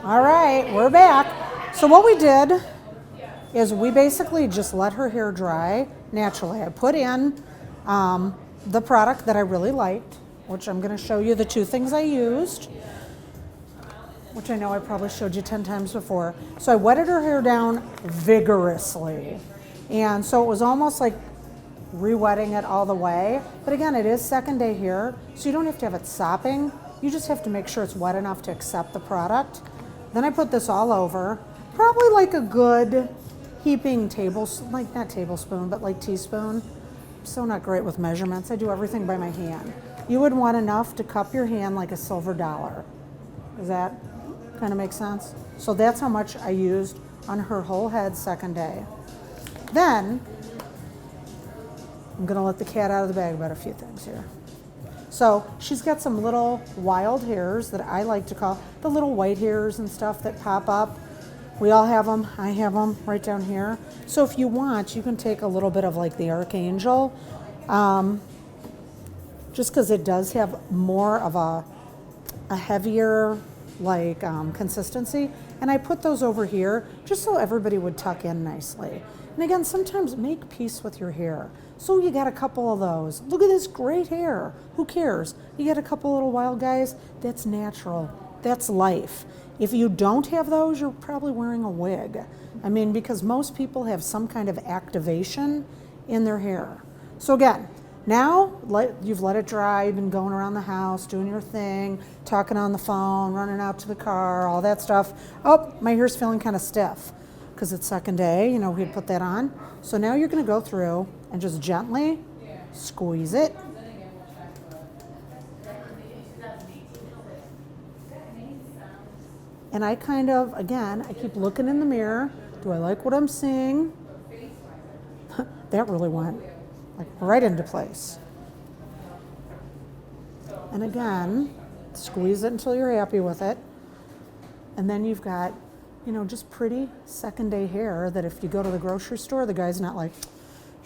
All right, we're back. So what we did is we basically just let her hair dry naturally. I put in the product that I really liked, which I'm going to show you the two things I used, which I know I probably showed you 10 times before. So I wetted her hair down vigorously. And so it was almost like re-wetting it all the way. But again, it is second day hair, so you don't have to have it sopping. You just have to make sure it's wet enough to accept the product. Then I put this all over, probably like a good heaping like not tablespoon, but like teaspoon. I'm so not great with measurements. I do everything by my hand. You would want enough to cup your hand like a silver dollar. Does that kind of make sense? So that's how much I used on her whole head second day. Then I'm gonna let the cat out of the bag about a few things here. So she's got some little wild hairs that I like to call the little white hairs and stuff that pop up. We all have them. I have them right down here. So if you want, you can take a little bit of like the Archangel, just because it does have more of a heavier like consistency. And I put those over here just so everybody would tuck in nicely. And again, sometimes make peace with your hair. So you got a couple of those. Look at this great hair. Who cares? You got a couple little wild guys. That's natural. That's life. If you don't have those, you're probably wearing a wig. I mean, because most people have some kind of activation in their hair. So again, now you've let it dry, you've been going around the house, doing your thing, talking on the phone, running out to the car, all that stuff. Oh, my hair's feeling kind of stiff because it's second day, you know, we'd put that on. So now you're gonna go through and just gently squeeze it. And I kind of, again, I keep looking in the mirror. Do I like what I'm seeing? That really went like right into place. And again, squeeze it until you're happy with it. And then you've got, you know, just pretty second day hair that if you go to the grocery store, the guy's not like,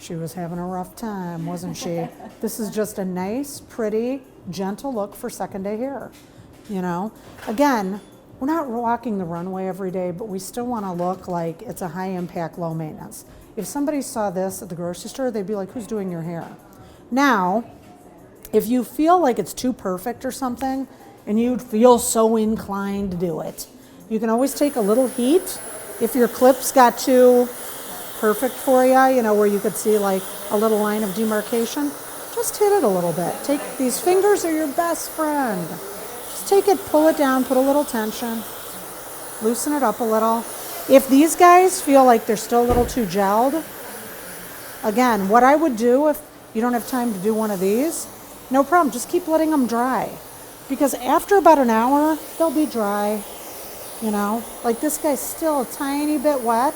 she was having a rough time, wasn't she? This is just a nice, pretty, gentle look for second day hair, you know? Again, we're not walking the runway every day, but we still want to look like it's a high impact, low maintenance. If somebody saw this at the grocery store, they'd be like, who's doing your hair? Now, if you feel like it's too perfect or something, and you feel so inclined to do it, you can always take a little heat. If your clips got too perfect for you, you know, where you could see like a little line of demarcation, just hit it a little bit. Take these fingers are your best friend. Take it, pull it down, put a little tension, loosen it up a little. If these guys feel like they're still a little too gelled, again, what I would do if you don't have time to do one of these, no problem, just keep letting them dry. Because after about an hour, they'll be dry, you know. Like this guy's still a tiny bit wet.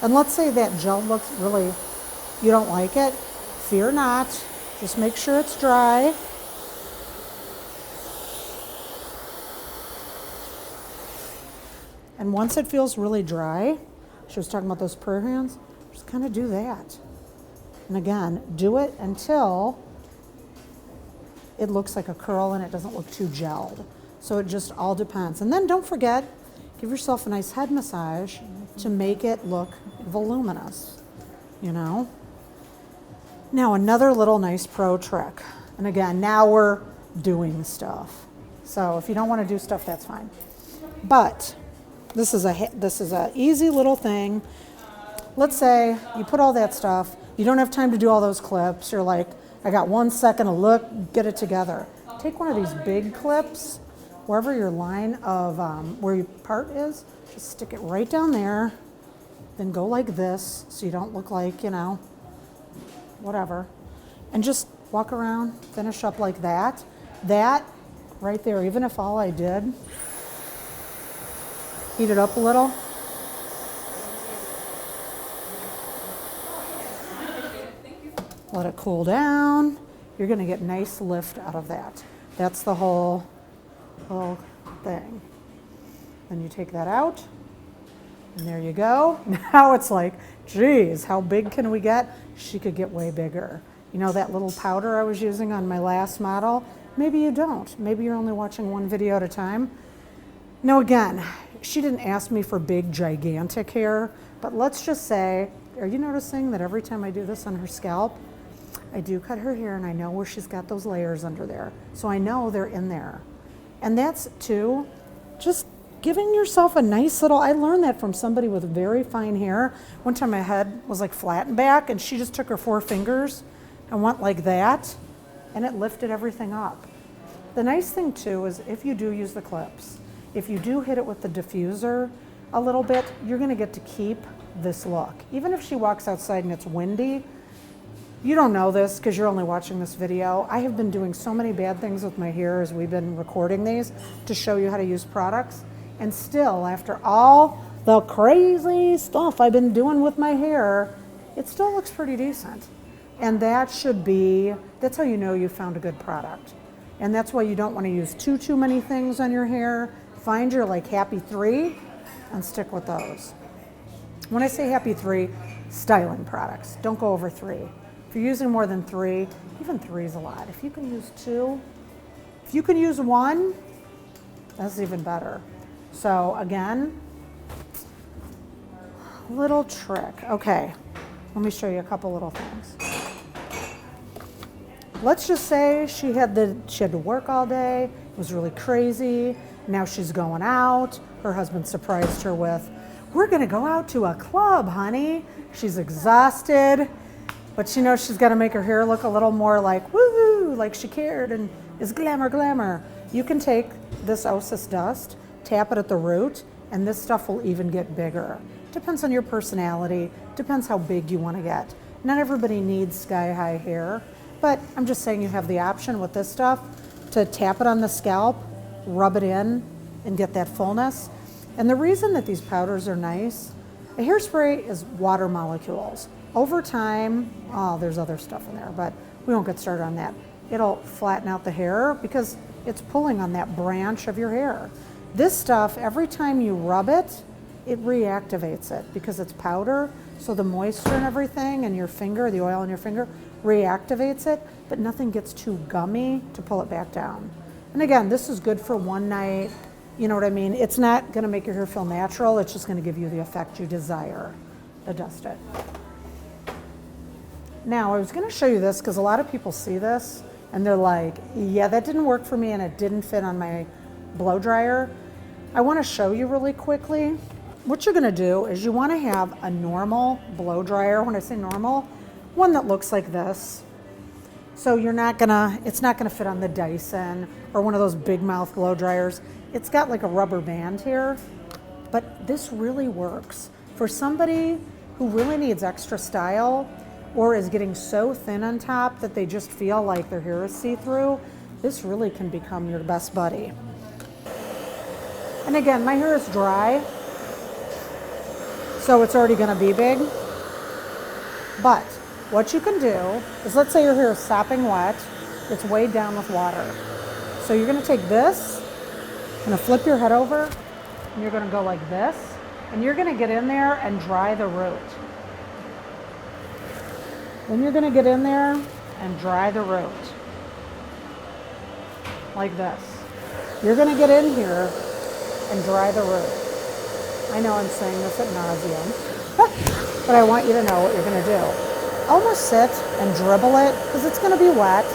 And let's say that gel looks really, you don't like it, fear not, just make sure it's dry. And once it feels really dry, she was talking about those prayer hands, just kind of do that. And again, do it until it looks like a curl and it doesn't look too gelled. So it just all depends. And then don't forget, give yourself a nice head massage to make it look voluminous, you know? Now another little nice pro trick. And again, now we're doing stuff. So if you don't want to do stuff, that's fine. But this is a easy little thing. Let's say you put all that stuff, you don't have time to do all those clips. You're like, I got 1 second to look, get it together. Take one of these big clips, wherever your line of, where your part is, just stick it right down there, then go like this so you don't look like, you know, whatever. And just walk around, finish up like that. That right there, even if all I did, heat it up a little. Let it cool down. You're gonna get nice lift out of that. That's the whole thing. Then you take that out, and there you go. Now it's like, geez, how big can we get? She could get way bigger. You know that little powder I was using on my last model? Maybe you don't. Maybe you're only watching one video at a time. Now again, she didn't ask me for big, gigantic hair, but let's just say, are you noticing that every time I do this on her scalp, I do cut her hair and I know where she's got those layers under there. So I know they're in there. And that's too, just giving yourself a nice little, I learned that from somebody with very fine hair. One time my head was like flattened back and she just took her 4 fingers and went like that and it lifted everything up. The nice thing too is if you do use the clips, if you do hit it with the diffuser a little bit, you're gonna get to keep this look. Even if she walks outside and it's windy, you don't know this because you're only watching this video. I have been doing so many bad things with my hair as we've been recording these to show you how to use products. And still, after all the crazy stuff I've been doing with my hair, it still looks pretty decent. And that should be, that's how you know you found a good product. And that's why you don't want to use too many things on your hair. Find your like happy 3 and stick with those. When I say happy 3, styling products. Don't go over 3. If you're using more than 3, even 3 is a lot. If you can use 2, if you can use 1, that's even better. So again, little trick. Okay, let me show you a couple little things. Let's just say she had to work all day. It was really crazy. Now she's going out. Her husband surprised her with, "We're gonna go out to a club, honey." She's exhausted, but she knows she's got to make her hair look a little more like woo, like she cared and is glamour. You can take this Osis dust, tap it at the root, and this stuff will even get bigger. Depends on your personality, depends how big you want to get. Not everybody needs sky-high hair, but I'm just saying you have the option with this stuff to tap it on the scalp, rub it in, and get that fullness. And the reason that these powders are nice, a hairspray is water molecules. Over time, there's other stuff in there, but we won't get started on that. It'll flatten out the hair because it's pulling on that branch of your hair. This stuff, every time you rub it, it reactivates it because it's powder, so the moisture and everything and your finger, the oil in your finger, reactivates it, but nothing gets too gummy to pull it back down. And again, this is good for one night, you know what I mean? It's not gonna make your hair feel natural, it's just gonna give you the effect you desire to dust it. Now, I was gonna show you this because a lot of people see this and they're like, yeah, that didn't work for me and it didn't fit on my blow dryer. I wanna show you really quickly. What you're gonna do is you wanna have a normal blow dryer. When I say normal, one that looks like this. So it's not gonna fit on the Dyson or one of those big mouth blow dryers. It's got like a rubber band here, but this really works. For somebody who really needs extra style or is getting so thin on top that they just feel like their hair is see-through, this really can become your best buddy. And again, my hair is dry, so it's already gonna be big. But what you can do is, let's say your hair is sopping wet, it's weighed down with water. So you're gonna take this, gonna flip your head over, and you're gonna go like this, and you're gonna get in there and dry the root. Then you're gonna get in there and dry the root. Like this. You're gonna get in here and dry the root. I know I'm saying this ad nauseum, but I want you to know what you're gonna do. Almost sit and dribble it, because it's gonna be wet.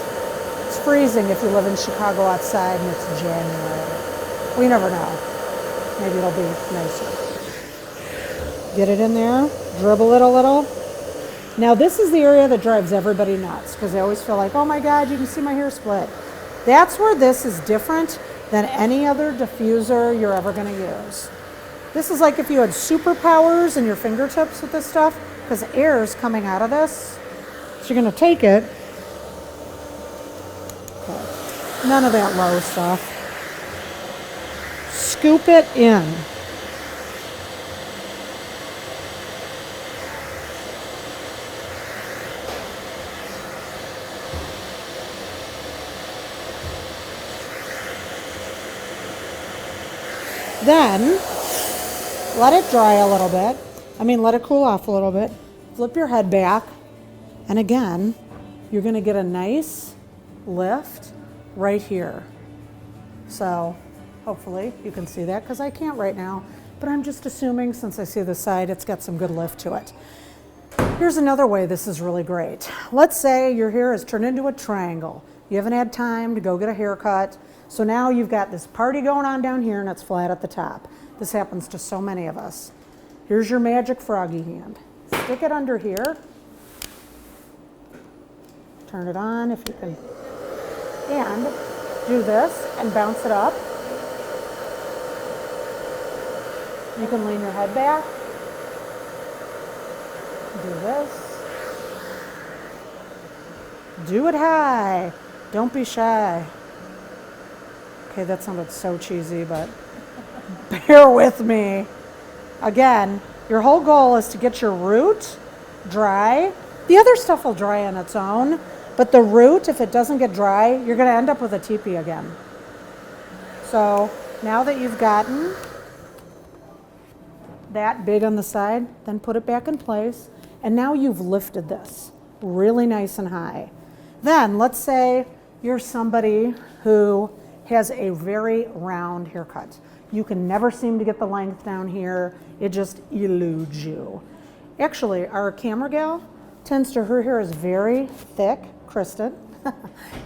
It's freezing if you live in Chicago outside and it's January. We never know. Maybe it'll be nicer. Get it in there, dribble it a little. Now this is the area that drives everybody nuts, because they always feel like, oh my God, you can see my hair split. That's where this is different than any other diffuser you're ever gonna use. This is like if you had superpowers in your fingertips with this stuff, because air is coming out of this. So you're gonna take it. None of that low stuff. Scoop it in. Then, let it dry a little bit. Let it cool off a little bit. Flip your head back. And again, you're gonna get a nice lift right here. So, Hopefully you can see that because I can't right now, but I'm just assuming since I see the side, it's got some good lift to it. Here's another way this is really great. Let's say your hair has turned into a triangle. You haven't had time to go get a haircut. So now you've got this party going on down here and it's flat at the top. This happens to so many of us. Here's your magic froggy hand. Stick it under here. Turn it on if you can. And do this and bounce it up. You can lean your head back. Do this. Do it high. Don't be shy. Okay, that sounded so cheesy, but bear with me. Again, your whole goal is to get your root dry. The other stuff will dry on its own, but the root, if it doesn't get dry, you're going to end up with a teepee again. So now that you've gotten that big on the side, then put it back in place. And now you've lifted this really nice and high. Then let's say you're somebody who has a very round haircut. You can never seem to get the length down here. It just eludes you. Actually, our camera gal tends to, her hair is very thick, Kristen.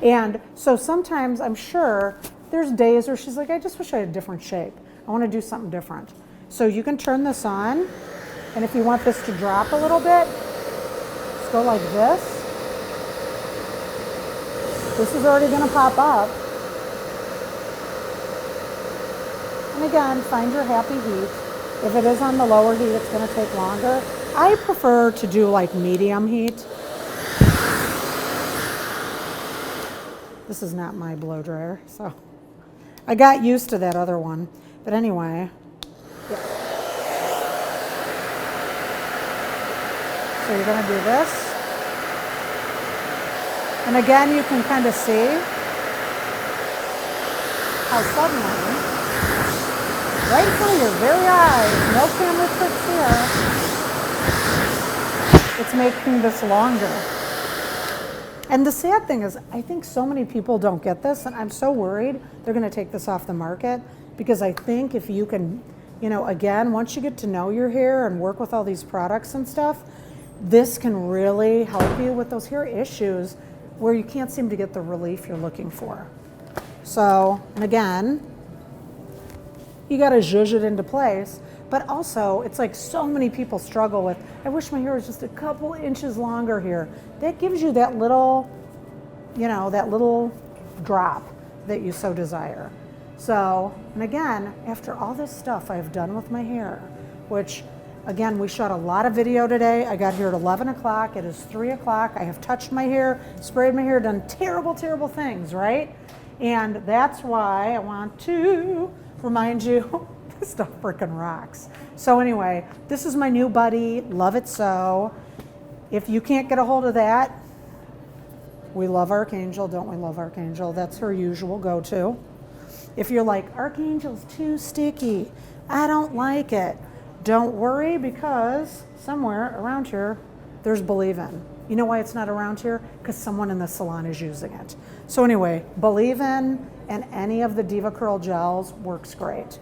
And so sometimes I'm sure there's days where she's like, I just wish I had a different shape. I want to do something different. So you can turn this on, and if you want this to drop a little bit, just go like this. This is already going to pop up. And again, find your happy heat. If it is on the lower heat, it's going to take longer. I prefer to do like medium heat. This is not my blow dryer, so I got used to that other one. But anyway, yeah. So you're going to do this. And again, you can kind of see how suddenly, right in front of your very eyes, no camera tricks here, it's making this longer. And the sad thing is, I think so many people don't get this, and I'm so worried they're going to take this off the market, because I think if you can, you know, again, once you get to know your hair and work with all these products and stuff, this can really help you with those hair issues where you can't seem to get the relief you're looking for. So, and again, you got to zhuzh it into place, but also it's like so many people struggle with, I wish my hair was just a couple inches longer here. That gives you that little, you know, that little drop that you so desire. So, and again, after all this stuff I've done with my hair, which again, we shot a lot of video today. I got here at 11 o'clock. It is 3 o'clock. I have touched my hair, sprayed my hair, done terrible, terrible things, right? And that's why I want to remind you, this stuff freaking rocks. So anyway, this is my new buddy, Love It So. If you can't get a hold of that, we love Archangel, don't we love Archangel? That's her usual go-to. If you're like, Archangel's too sticky, I don't like it, don't worry, because somewhere around here, there's Believe In. You know why it's not around here? Because someone in the salon is using it. So anyway, Believe In and any of the Diva Curl gels works great.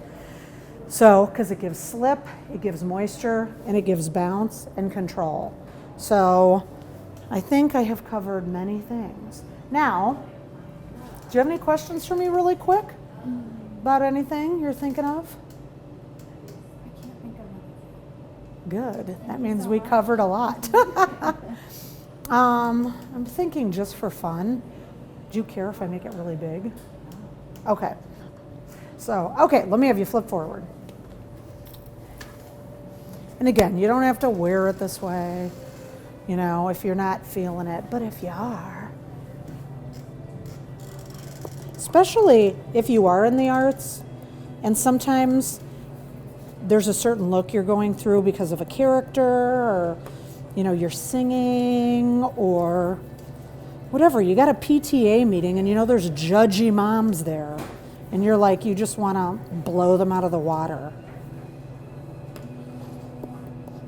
So, because it gives slip, it gives moisture, and it gives bounce and control. So, I think I have covered many things. Now, do you have any questions for me really quick about anything you're thinking of? I can't think of it. Good. That means we covered a lot. I'm thinking just for fun. Do you care if I make it really big? Okay. So, okay, let me have you flip forward. And again, you don't have to wear it this way, you know, if you're not feeling it, but if you are, especially if you are in the arts, and sometimes there's a certain look you're going through because of a character, or, you know, you're singing, or whatever. You got a PTA meeting, and you know there's judgy moms there, and you're like, you just want to blow them out of the water.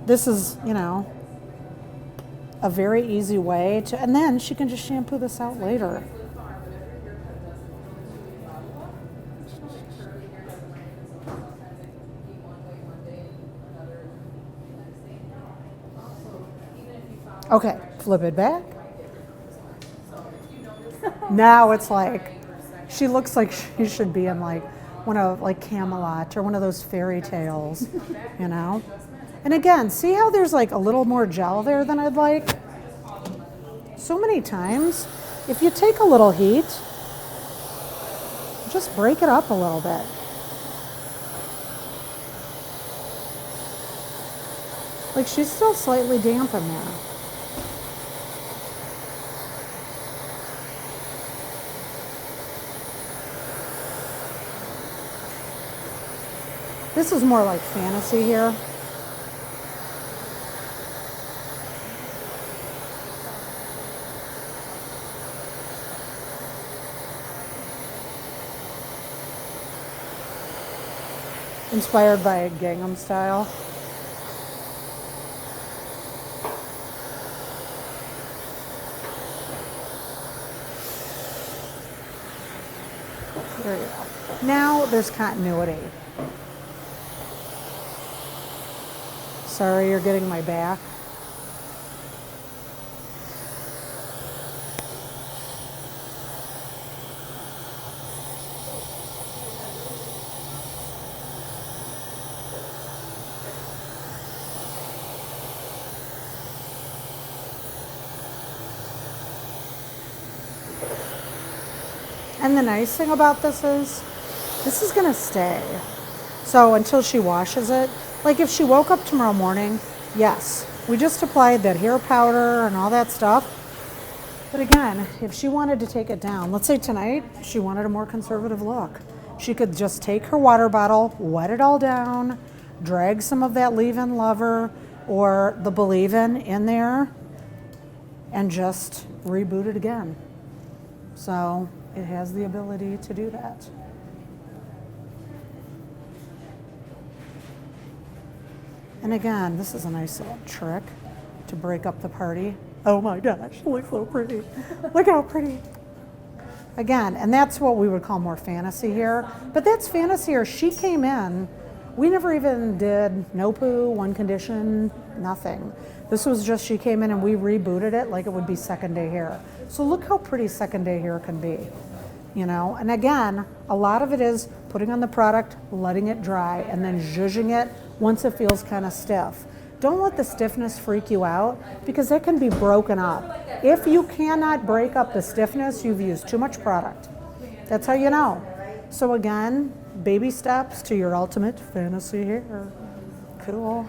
This is, you know, a very easy way to, and then she can just shampoo this out later. Okay, flip it back. Now it's like, she looks like she should be in like one of like Camelot or one of those fairy tales, you know? And again, see how there's like a little more gel there than I'd like? So many times, if you take a little heat, just break it up a little bit. Like she's still slightly damp in there. This is more like fantasy here. Inspired by Gangnam Style. There you go. Now there's continuity. Sorry, you're getting my back. And the nice thing about this is gonna stay. So until she washes it, like if she woke up tomorrow morning, yes, we just applied that hair powder and all that stuff. But again, if she wanted to take it down, let's say tonight she wanted a more conservative look, she could just take her water bottle, wet it all down, drag some of that leave-in lover or the believe-in in there, and just reboot it again. So it has the ability to do that. And again, this is a nice little trick to break up the party. Oh my gosh, it looks so pretty. Look how pretty. Again, and that's what we would call more fantasy here. But that's fantasy here. She came in, we never even did no poo, one condition, nothing. This was just she came in and we rebooted it like it would be second day hair. So look how pretty second day hair can be, you know? And again, a lot of it is putting on the product, letting it dry, and then zhuzhing it once it feels kind of stiff. Don't let the stiffness freak you out because it can be broken up. If you cannot break up the stiffness, you've used too much product. That's how you know. So again, baby steps to your ultimate fantasy hair. Cool.